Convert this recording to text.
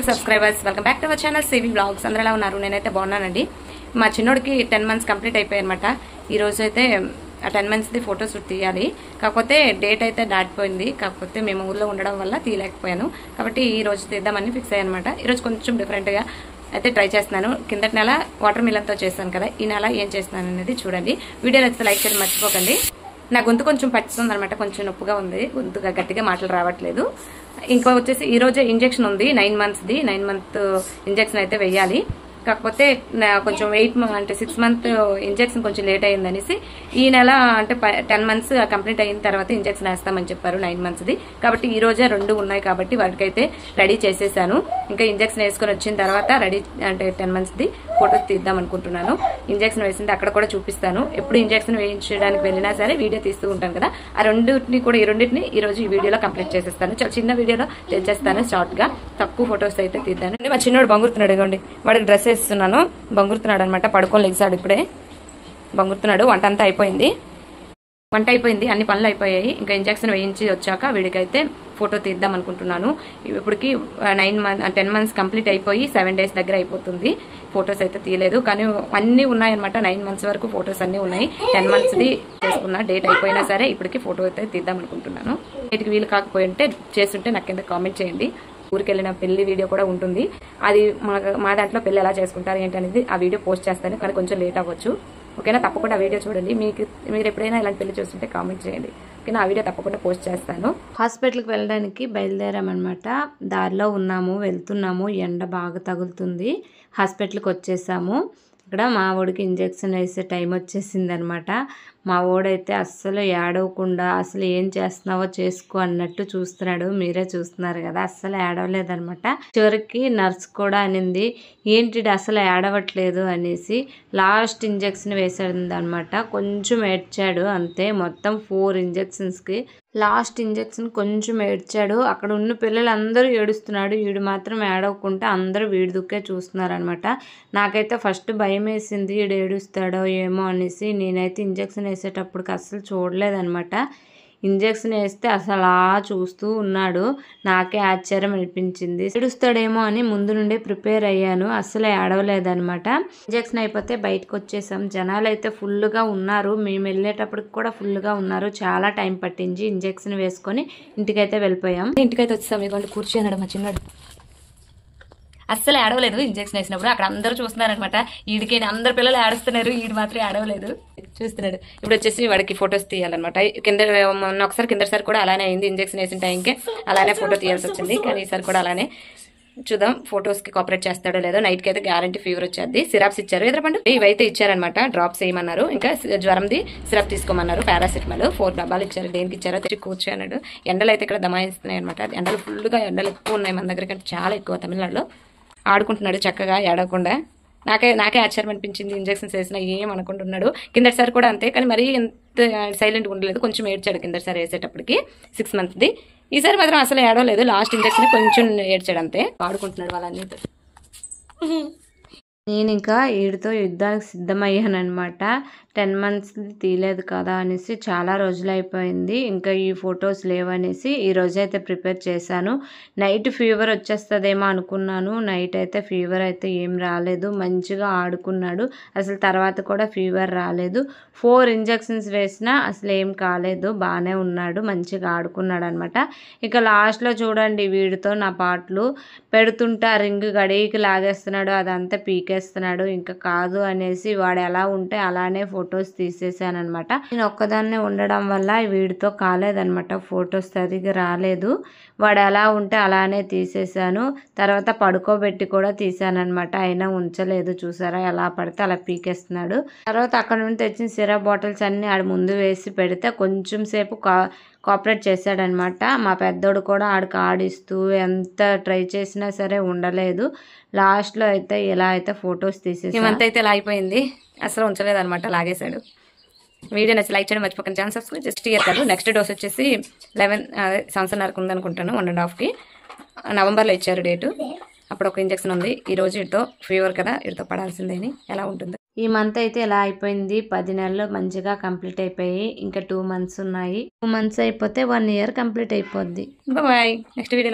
Subscribers welcome back to our channel CV blogs. అందరూ ఎలా ఉన్నారు? నేనైతే బాగున్నానండి. మా చిన్నోడికి 10 months కంప్లీట్ అయిపోయాయి అనమాట. ఈ రోజు అయితే 10 monthsది ఫోటో షూట్ తీయాలి. కాకపోతే డేట్ అయితే దాటిపోయింది. కాకపోతే మేము ఊర్లో ఉండడం వల్ల తీయలేకపోయాను. కాబట్టి ఈ రోజు తీద్దామని ఫిక్స్ అయ్యాను అనమాట. ఈ రోజు కొంచెం డిఫరెంట్గా అయితే ట్రై చేస్తున్నాను. కిందటి నెల వాటర్ మిలన్తో చేస్తాను కదా, ఈ నెల ఏం చేస్తున్నాను అనేది చూడండి. వీడియో నచ్చితే లైక్ చేయడం మర్చిపోకండి. నా గొంతు కొంచెం పచ్చిస్తుంది అనమాట, కొంచెం నొప్పుగా ఉంది, గొంతుగా గట్టిగా మాటలు రావట్లేదు. ఇంకా వచ్చేసి ఈ రోజే ఇంజెక్షన్ ఉంది, 9 monthsది. 9 month ఇంజెక్షన్ అయితే వెయ్యాలి. కాకపోతే కొంచెం 6 month ఇంజెక్షన్ కొంచెం లేట్ అయ్యిందనేసి ఈ నెల అంటే 10 months కంప్లీట్ అయిన తర్వాత ఇంజెక్షన్ వేస్తామని చెప్పారు 9 monthsది. కాబట్టి ఈ రోజే 2 ఉన్నాయి కాబట్టి వాటికైతే రెడీ చేసేసాను. ఇంకా ఇంజెక్షన్ వేసుకొని వచ్చిన తర్వాత రెడీ అంటే 10 monthsది ఫోటోస్ తీద్దాం అనుకుంటున్నాను. ఇంజెక్షన్ వేసింది అక్కడ కూడా చూపిస్తాను. ఎప్పుడు ఇంజెక్షన్ వేయించడానికి వెళ్ళినా సరే వీడియో తీస్తూ ఉంటాను కదా, ఆ రెండింటిని ఈ రోజు ఈ వీడియోలో కంప్లీట్ చేసేస్తాను. చాలా చిన్న వీడియోలో తెచ్చేస్తాను, షార్ట్ గా. తక్కువ ఫొటోస్ అయితే తీద్దాను. మా చిన్నోడు బంగురుతున్నాడు, ఇవ్వండి వాడికి డ్రెస్ వేస్తున్నాను. బంగురుతున్నాడు అనమాట, పడుకొని లెగ్సాడు, ఇప్పుడే బంగురుతున్నాడు. వంట అంతా అయిపోయింది, అన్ని పనులు అయిపోయాయి. ఇంకా ఇంజెక్షన్ వేయించి వచ్చాక వీడికైతే ఫోటో తీద్దాం అనుకుంటున్నాను. ఇప్పటికి 10 months కంప్లీట్ అయిపోయి 7 days దగ్గర అయిపోతుంది. ఫొటోస్ అయితే తీయలేదు, కానీ అన్ని ఉన్నాయన్నమాట. 9 months వరకు ఫొటోస్ అన్ని ఉన్నాయి. 10 monthsది చేసుకున్న డేట్ అయిపోయినా సరే ఇప్పటికి ఫోటో అయితే తీద్దాం అనుకుంటున్నాను. డేట్కి వీలు కాకపోయింటే చేస్తుంటే నాకు కింద కామెంట్ చేయండి. ఊరికి వెళ్ళిన పెళ్లి వీడియో కూడా ఉంటుంది. అది మా దాంట్లో పెళ్లి ఎలా చేసుకుంటారు ఏంటి అనేది ఆ వీడియో పోస్ట్ చేస్తాను, కానీ కొంచెం లేట్ అవ్వచ్చు. ఓకేనా? తప్పకుండా ఆ వీడియో చూడండి. మీరు ఎప్పుడైనా ఇలాంటి పెళ్లి చూస్తుంటే కామెంట్ చేయండి. ఓకేనా? ఆ వీడియో తప్పకుండా పోస్ట్ చేస్తాను. హాస్పిటల్కి వెళ్ళడానికి బయలుదేరామన్నమాట. దారిలో వెళ్తున్నాము. ఎండ బాగా తగులుతుంది. హాస్పిటల్కి వచ్చేసాము. ఇక్కడ మా వాడికి ఇంజెక్షన్ వేసే టైం వచ్చేసింది అనమాట. మా వాడైతే అస్సలు ఏడవకుండా అసలు ఏం చేస్తున్నావో చేసుకో అన్నట్టు చూస్తున్నాడు. మీరే చూస్తున్నారు కదా, అస్సలు ఏడవలేదనమాట. చివరికి నర్స్ కూడా అనింది, ఏంటి అసలు ఏడవట్లేదు అనేసి. లాస్ట్ ఇంజెక్షన్ వేసాడు అనమాట. కొంచెం ఏడ్చాడు అంతే. మొత్తం 4 ఇంజెక్షన్స్కి లాస్ట్ ఇంజెక్షన్ కొంచెం ఏడ్చాడు. అక్కడ ఉన్న పిల్లలు అందరూ ఏడుస్తున్నాడు, వీడు మాత్రం ఏడవకుండా అందరూ వీడి దుక్కే చూస్తున్నారు అనమాట. నాకైతే ఫస్ట్ భయం వేసింది, వీడు ఏడుస్తాడో ఏమో అనేసి. నేనైతే ఇంజెక్షన్ వేసేటప్పటికి అస్సలు చూడలేదనమాట. ఇంజెక్షన్ వేస్తే అసలు అలా చూస్తూ ఉన్నాడు. నాకే ఆశ్చర్యం అనిపించింది. ఏడుస్తాడేమో అని ముందు నుండే ప్రిపేర్ అయ్యాను. అస్సలు ఏడవలేదనమాట. ఇంజెక్షన్ అయిపోతే బయటకు వచ్చేసాం. జనాలు అయితే ఫుల్గా ఉన్నారు. మేము వెళ్ళేటప్పటికి కూడా ఫుల్గా ఉన్నారు. చాలా టైం పట్టించి ఇంజెక్షన్ వేసుకొని ఇంటికైతే వెళ్ళిపోయాం. ఇంటికైతే వచ్చేసాం. ఇవ్వండి కూర్చున్నాడు మా చిన్నాడు. అస్సలు ఏడవలేదు ఇంజెక్షన్ వేసినప్పుడు. అక్కడ అందరూ చూస్తున్నారనమాట. వీడికి అందరు పిల్లలు ఏడుస్తున్నారు, వీడు మాత్రం ఏడవలేదు, చూస్తున్నాడు. ఇప్పుడు వచ్చేసి వాడికి ఫొటోస్ తీయాలన్నమాట. మొన్న ఒకసారి కిందసారి కూడా అలానే అయింది. ఇంజెక్షన్ వేసిన టైంకే అలానే ఫోటో తీయాల్సి వచ్చింది. కానీ ఈసారి కూడా అలానే చూద్దాం ఫొటోస్కి కోఆపరేట్ చేస్తాడో లేదో. నైట్కి అయితే గ్యారంటీ ఫీవర్ వచ్చేది. సిరప్స్ ఇచ్చారు, ఎదురుపండు ఇవైతే ఇచ్చారనమాట. డ్రాప్స్ వేయమన్నారు. ఇంకా జ్వరంది సిరప్ తీసుకోమన్నారు. పారాసిటమాల్ 4 డబ్బాలు ఇచ్చారు. దేనికి ఇచ్చారో తెచ్చి కూర్చోన్నాడు. ఎండలు అయితే ఇక్కడ దమాయిస్తున్నాయి అనమాట. ఎండలు ఫుల్గా ఎక్కువ ఉన్నాయి మన దగ్గర కంటే, చాలా ఎక్కువ. తమిళనాడులో ఆడుకుంటున్నాడు చక్కగా ఏడవకుండా. నాకే ఆశ్చర్యం అనిపించింది. ఇంజెక్షన్స్ వేసినా ఏం అనుకుంటున్నాడు. కిందటిసారి కూడా అంతే, కానీ మరీ ఎంత సైలెంట్గా ఉండలేదు. కొంచెం ఏడ్చాడు కిందటిసారి వేసేటప్పటికి 6 monthsది. ఈసారి మాత్రం అసలు ఏడవలేదు. లాస్ట్ ఇంజెక్షన్ కొంచెం ఏడ్చాడు అంతే. ఆడుకుంటున్నాడు వాళ్ళన్నీ. నేను ఇంకా వీడితో యుద్ధానికి సిద్ధమయ్యానమాట. 10 months తీయలేదు కదా అనేసి చాలా రోజులు అయిపోయింది. ఇంకా ఈ ఫొటోస్ లేవనేసి ఈ రోజైతే ప్రిపేర్ చేశాను. నైట్ ఫీవర్ వచ్చేస్తుందేమో అనుకున్నాను. నైట్ అయితే ఫీవర్ అయితే ఏం రాలేదు. మంచిగా ఆడుకున్నాడు. అసలు తర్వాత కూడా ఫీవర్ రాలేదు. 4 ఇంజెక్షన్స్ వేసినా అసలు ఏం కాలేదు. బాగానే ఉన్నాడు, మంచిగా ఆడుకున్నాడు అనమాట. ఇక లాస్ట్లో చూడండి, వీడితో నా పాటలు పెడుతుంటా రింగ్ గడికి లాగేస్తున్నాడు, అదంతా పీకేస్తున్నాడు. ఇంకా కాదు అనేసి వాడు ఎలా ఉంటే అలానే ఫొటోస్ తీసేసాను అనమాట. నేను ఒక్కదాన్నే ఉండడం వల్ల వీడితో కాలేదనమాట. ఫొటోస్ సరిగ్గా రాలేదు. వాడు ఎలా ఉంటే అలానే తీసేసాను. తర్వాత పడుకోబెట్టి కూడా తీసాను అనమాట. అయినా ఉంచలేదు. చూసారా ఎలా పడితే అలా పీకేస్తున్నాడు. తర్వాత అక్కడ నుండి తెచ్చిన సిరప్ బాటిల్స్ అన్ని ఆడ ముందు వేసి పెడితే కొంచెం సేపు కోఆపరేట్ చేశాడనమాట. మా పెద్దోడు కూడా ఆడికి ఆడిస్తూ ఎంత ట్రై చేసినా సరే ఉండలేదు. లాస్ట్లో అయితే ఇలా అయితే ఫొటోస్ తీసేసి ఇవంతా అయితే ఇలా అయిపోయింది. అసలు ఉంచలేదు అనమాట, లాగేశాడు. వీడియో నచ్చి లైక్ చేయడం మర్చిపోకండి. ఛానల్ సబ్స్క్రైబ్ జస్ట్ ఇయర్ కాదు. నెక్స్ట్ డోస్ వచ్చేసి 11 సంవత్సరాలకు ఉందనుకుంటాను. 1.5కి నవంబర్లో ఇచ్చారు డేటు. అప్పుడు ఒక ఇంజెక్షన్ ఉంది. ఈ రోజు వీటితో ఫీవర్ కదా, వీటితో పడాల్సిందేని. ఎలా ఉంటుందో ఈ మంత్ అయితే ఇలా అయిపోయింది. 10 నెలలు మంచిగా కంప్లీట్ అయిపోయి ఇంకా 2 months ఉన్నాయి. 2 months అయిపోతే 1 year కంప్లీట్ అయిపోద్ది. బాయ్. Next video